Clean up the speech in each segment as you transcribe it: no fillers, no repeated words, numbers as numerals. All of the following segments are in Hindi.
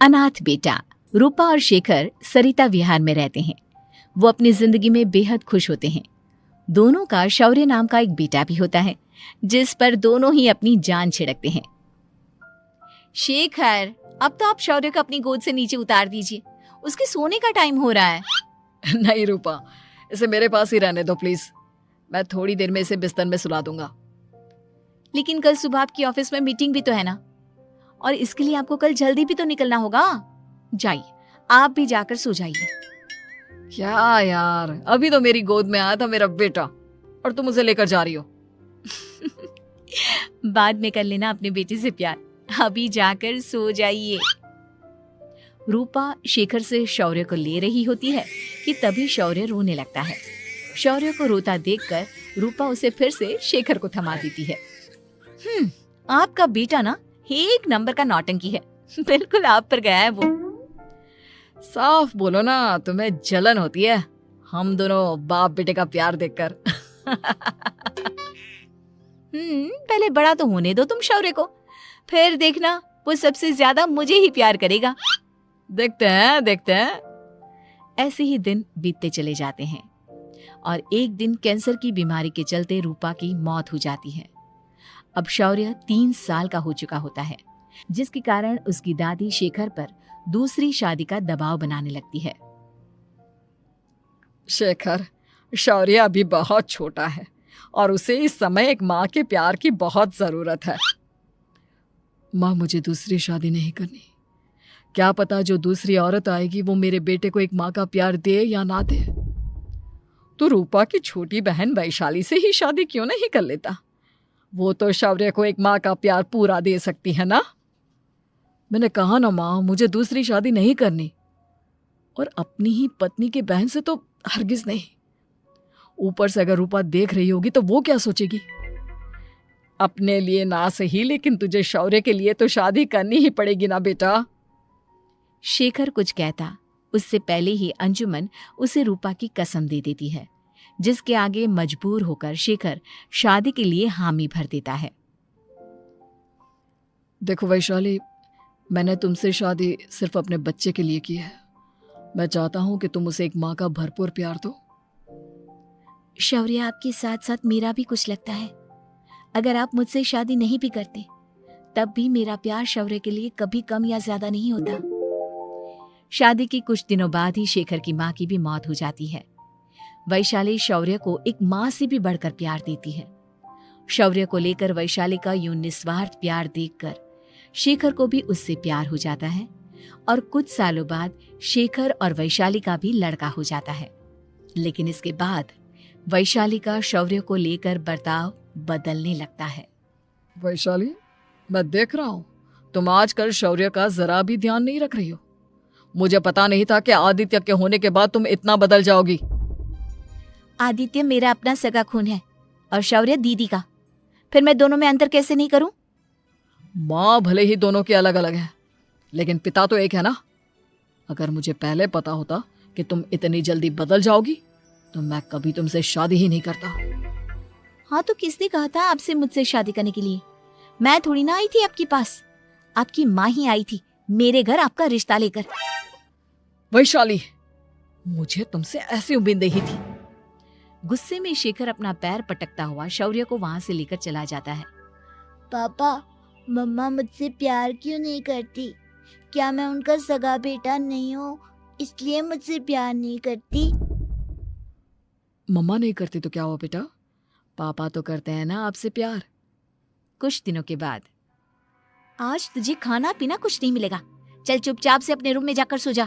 अनाथ बेटा। रूपा और शेखर सरिता विहार में रहते हैं। वो अपनी जिंदगी में बेहद खुश होते हैं। दोनों का शौर्य नाम का एक बेटा भी होता है, जिस पर दोनों ही अपनी जान छिड़कते हैं। शेखर, अब तो आप शौर्य को अपनी गोद से नीचे उतार दीजिए, उसके सोने का टाइम हो रहा है। नहीं रूपा, इसे मेरे पास ही रहने दो प्लीज। मैं थोड़ी देर में इसे बिस्तर में सुला दूंगा। लेकिन कल सुबह आपकी ऑफिस में मीटिंग भी तो है ना, और इसके लिए आपको कल जल्दी भी तो निकलना होगा। जाइए, आप भी जाकर सो जाइए। क्या यार, अभी तो मेरी गोद में आया था मेरा बेटा और तुम उसे लेकर जा रही हो। बाद में कर लेना अपने बेटे से प्यार, अभी जाकर सो जाइए। रूपा शेखर से शौर्य को ले रही होती है कि तभी शौर्य रोने लगता है। शौर्य को रोता देखकर रूपा उसे फिर से शेखर को थमा देती है। आपका बेटा ना एक नंबर का नौटंकी है, बिल्कुल आप पर गया है वो। साफ बोलो ना, तुम्हें जलन होती है हम दोनों बाप बेटे का प्यार देखकर। पहले बड़ा तो होने दो तुम शौर्य को, फिर देखना वो सबसे ज्यादा मुझे ही प्यार करेगा। देखते हैं। ऐसे ही दिन बीतते चले जाते हैं और एक दिन कैंसर की बीमारी के चलते रूपा की मौत हो जाती है। अब शौर्य 3 साल का हो चुका होता है, जिसके कारण उसकी दादी शेखर पर दूसरी शादी का दबाव बनाने लगती है। शेखर, शौर्य अभी बहुत छोटा है और उसे इस समय एक माँ के प्यार की बहुत जरूरत है। माँ, मुझे दूसरी शादी नहीं करनी। क्या पता जो दूसरी औरत आएगी वो मेरे बेटे को एक माँ का प्यार दे या ना दे। तो रूपा की छोटी बहन वैशाली से ही शादी क्यों नहीं कर लेता? वो तो शौर्य को एक माँ का प्यार पूरा दे सकती है ना। मैंने कहा ना माँ, मुझे दूसरी शादी नहीं करनी, और अपनी ही पत्नी की बहन से तो हरगिज नहीं। ऊपर से अगर रूपा देख रही होगी तो वो क्या सोचेगी? अपने लिए ना सही, लेकिन तुझे शौर्य के लिए तो शादी करनी ही पड़ेगी ना बेटा। शेखर कुछ कहता उससे पहले ही अंजुमन उसे रूपा की कसम दे देती है, जिसके आगे मजबूर होकर शेखर शादी के लिए हामी भर देता है। देखो वैशाली, मैंने तुमसे शादी सिर्फ अपने बच्चे के लिए की है। मैं चाहता हूं कि तुम उसे एक माँ का भरपूर प्यार दो। शौर्य, आपके साथ साथ मेरा भी कुछ लगता है। अगर आप मुझसे शादी नहीं भी करते तब भी मेरा प्यार शौर्य के लिए कभी कम या ज्यादा नहीं होता। शादी के कुछ दिनों बाद ही शेखर की माँ की भी मौत हो जाती है। वैशाली शौर्य को एक माँ से भी बढ़कर प्यार देती है। शौर्य को लेकर वैशाली का यूं निस्वार्थ प्यार देखकर शेखर को भी उससे प्यार हो जाता है और कुछ सालों बाद शेखर और वैशाली का भी लड़का हो जाता है। लेकिन इसके बाद वैशाली का शौर्य को लेकर बर्ताव बदलने लगता है। वैशाली, मैं देख रहा हूं तुम आजकल शौर्य का जरा भी ध्यान नहीं रख रही हो। मुझे पता नहीं था कि आदित्य के होने के बाद तुम इतना बदल जाओगी। आदित्य मेरा अपना सगा खून है और शौर्य दीदी का, फिर मैं दोनों में अंतर कैसे नहीं करूं? माँ भले ही दोनों के अलग अलग है, लेकिन पिता तो एक है ना। अगर मुझे पहले पता होता कि तुम इतनी जल्दी बदल जाओगी तो मैं कभी तुमसे शादी ही नहीं करता। हाँ, तो किसने कहा था आपसे मुझसे शादी करने के लिए? मैं थोड़ी ना आई थी आपके पास, आपकी माँ ही आई थी मेरे घर आपका रिश्ता लेकर। वैशाली, मुझे तुमसे ऐसी उम्मीद नहीं थी। गुस्से में शेखर अपना पैर पटकता हुआ शौर्य को वहां से लेकर चला जाता है। पापा, मम्मा मुझसे प्यार क्यों नहीं करती? क्या मैं उनका सगा बेटा नहीं हूँ इसलिए मुझसे प्यार नहीं करती? मम्मा नहीं करती तो क्या हुआ बेटा, पापा तो करते हैं ना आपसे प्यार। कुछ दिनों के बाद, आज तुझे खाना पीना कुछ नहीं मिलेगा, चल चुपचाप से अपने रूम में जाकर सो जा।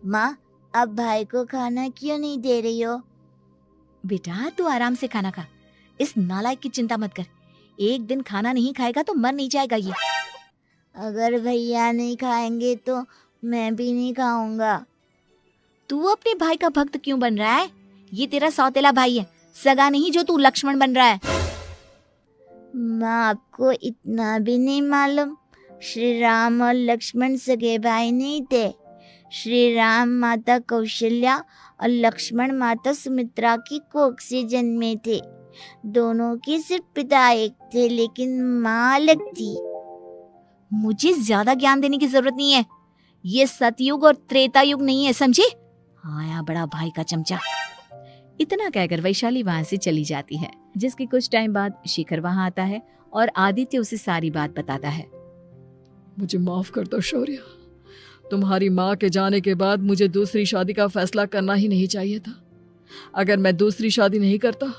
माँ, अब भाई को खाना क्यों नहीं दे रही हो? बेटा तू आराम से खाना खा, इस नालायक की चिंता मत कर। एक दिन खाना नहीं खाएगा तो मर नहीं जाएगा ये। अगर भैया नहीं खाएंगे तो मैं भी नहीं खाऊंगा। तू अपने भाई का भक्त क्यों बन रहा है? ये तेरा सौतेला भाई है, सगा नहीं जो तू लक्ष्मण बन रहा है। माँ, आपको इतना भी नहीं मालूम? श्री राम और लक्ष्मण सगे भाई नहीं थे। श्री राम माता कौशल्या और लक्ष्मण माता सुमित्रा की कोख से जन्मे थे। दोनों के सिर्फ पिता एक थे लेकिन माँ अलग थी। मुझे ज्यादा ज्ञान देने की जरूरत नहीं है, ये सतयुग और त्रेता युग नहीं है, समझे? आया बड़ा भाई का चमचा। इतना कहकर वैशाली वहां से चली जाती है। जिसके कुछ टाइम बाद शिखर वहां आता है और आदित्य उसे सारी बात बताता है। मुझे माफ कर दो शौर्य, तुम्हारी माँ के जाने के बाद मुझे दूसरी शादी का फैसला करना ही नहीं चाहिए था। अगर मैं दूसरी शादी नहीं करता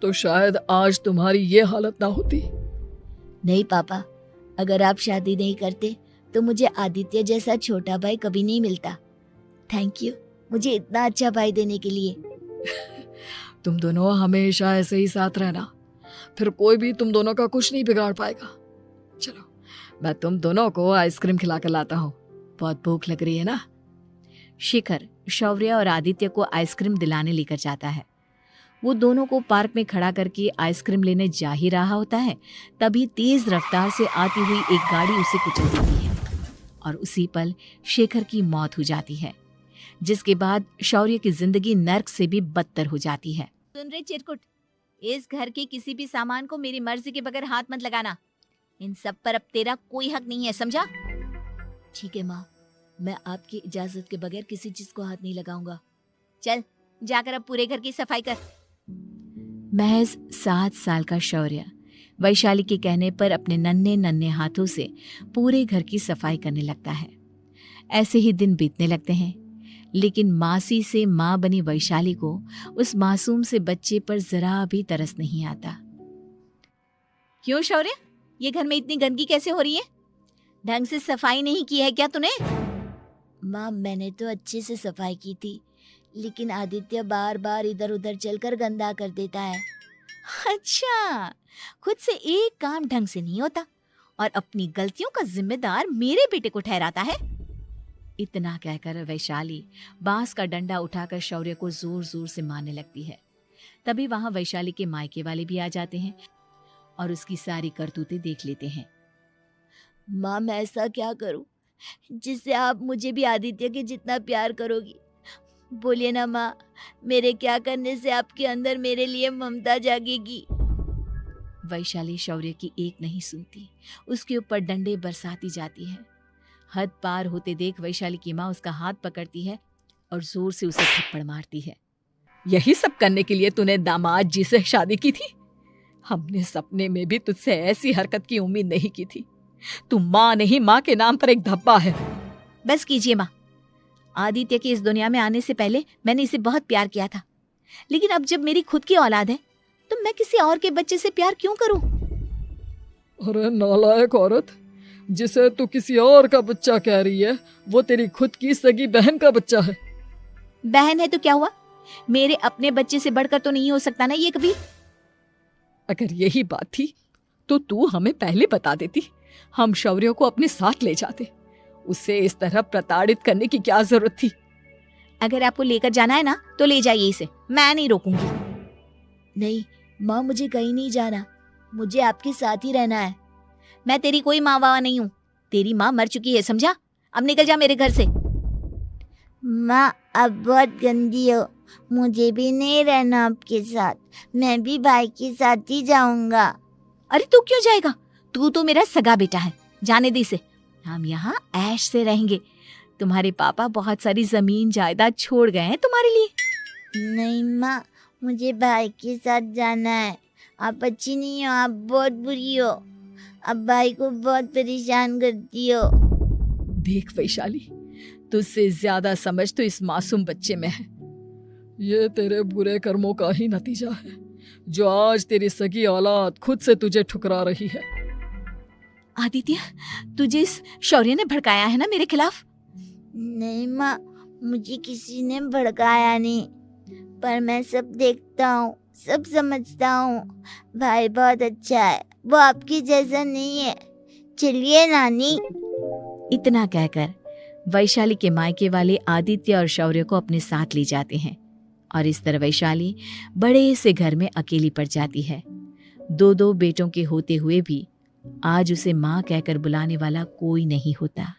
तो शायद आज तुम्हारी ये हालत ना होती। नहीं पापा, अगर आप शादी नहीं करते तो मुझे आदित्य जैसा छोटा भाई कभी नहीं मिलता। थैंक यू मुझे इतना अच्छा भाई देने के लिए। तुम दोनों हमेशा ऐसे ही साथ रहना, फिर कोई भी तुम दोनों का कुछ नहीं बिगाड़ पाएगा। चलो मैं तुम दोनों को आइसक्रीम खिला कर लाता हूँ, बहुत भूख लग रही है ना। शिखर शौर्य और आदित्य को आइसक्रीम दिलाने लेकर जाता है। वो दोनों को पार्क में खड़ा करके आइसक्रीम लेने जा ही रहा होता है, तभी तेज रफ्तार से आती हुई एक गाड़ी उसे कुचल देती है और उसी पल शेखर की मौत हो जाती है, जिसके बाद शौर्य की जिंदगी नर्क से भी बदतर हो जाती है। सुन रे चिरकुट, इस घर के किसी भी सामान को मेरी मर्जी के बगैर हाथ मत लगाना। इन सब पर अब तेरा कोई हक नहीं है, समझा? ठीक है माँ, मैं आपकी इजाजत के बगैर किसी चीज को हाथ नहीं लगाऊंगा। चल जाकर अब पूरे घर की सफाई कर। महज 7 साल का शौर्य वैशाली के कहने पर अपने नन्हे नन्हे हाथों से पूरे घर की सफाई करने लगता है। ऐसे ही दिन बीतने लगते हैं, लेकिन मासी से माँ बनी वैशाली को उस मासूम से बच्चे पर जरा भी तरस नहीं आता। क्यों शौर्य, ये घर में इतनी गंदगी कैसे हो रही है? ढंग से सफाई नहीं की है क्या तूने? माँ मैंने तो अच्छे से सफाई की थी, लेकिन आदित्य बार बार इधर उधर चलकर गंदा कर देता है। अच्छा, खुद से एक काम ढंग से नहीं होता और अपनी गलतियों का जिम्मेदार मेरे बेटे को ठहराता है। इतना कहकर वैशाली बांस का डंडा उठाकर शौर्य को जोर जोर से मारने लगती है। तभी वहां वैशाली के मायके वाले भी आ जाते हैं और उसकी सारी करतूतें देख लेते हैं। माँ मैं ऐसा क्या करूं जिससे आप मुझे भी आदित्य के जितना प्यार करोगी? बोलिए ना माँ, मेरे क्या करने से आपके अंदर मेरे लिए ममता जागेगी? वैशाली शौर्य की एक नहीं सुनती, उसके ऊपर डंडे बरसाती जाती है। हद पार होते देख वैशाली की माँ उसका हाथ पकड़ती है और जोर से उसे थप्पड़ मारती है। यही सब करने के लिए तूने दामाद जी से शादी की थी? हमने सपने में भी तुझसे ऐसी हरकत की उम्मीद नहीं की थी। तू माँ नहीं, माँ के नाम पर एक धब्बा है। बस कीजिए माँ, आदित्य के इस दुनिया में आने से पहले मैंने इसे बहुत प्यार किया था, लेकिन अब जब मेरी खुद की औलाद है तो मैं किसी और के बच्चे से प्यार क्यों करूं? अरे नालायक औरत, जिसे तू किसी और का बच्चा कह रही है वो तेरी खुद की सगी बहन का बच्चा है। बहन है तो क्या हुआ, मेरे अपने बच्चे से बढ़कर तो नहीं हो सकता ना ये कभी। अगर यही बात थी तो तू हमें पहले बता देती, हम शौर्य को अपने साथ ले जाते। उसे इस तरह प्रताड़ित करने की क्या जरूरत थी? अगर आपको लेकर जाना है ना तो ले जाइए इसे, मैं नहीं रोकूंगी। नहीं माँ, मुझे कहीं नहीं जाना, मुझे आपके साथ ही रहना है। मैं तेरी कोई माँ बाबा नहीं हूँ, तेरी माँ मर चुकी है, समझा? अब निकल जा मेरे घर से। माँ अब बहुत गंदी हो, मुझे भी नहीं रहना आपके साथ, मैं भी भाई के साथ ही जाऊंगा। अरे तू क्यों जाएगा, तू तो मेरा सगा बेटा है, जाने दे इसे। हम यहाँ ऐश से रहेंगे, तुम्हारे पापा बहुत सारी जमीन जायदाद छोड़ गए हैं तुम्हारे लिए। नहीं माँ, मुझे भाई के साथ जाना है। आप अच्छी नहीं हो, आप बहुत बुरी हो, आप भाई को बहुत परेशान करती हो। देख वैशाली, तुझसे ज्यादा समझ तो इस मासूम बच्चे में है। ये तेरे बुरे कर्मों का ही नतीजा है जो आज तेरी सगी औलाद खुद से तुझे ठुकरा रही है। आदित्य, तुझे इस शौर्य ने भड़काया है ना मेरे खिलाफ? नहीं माँ, मुझे किसी ने भड़काया नहीं, पर मैं सब देखता हूँ, सब समझता हूँ। भाई बहुत अच्छा है, वो आपकी जैसा नहीं है। चलिए नानी। इतना कहकर वैशाली के मायके वाले आदित्य और शौर्य को अपने साथ ले जाते हैं और इस तरह वैशाली बड़े से घर में अकेली पड़ जाती है। 2 बेटों के होते हुए भी आज उसे माँ कहकर बुलाने वाला कोई नहीं होता।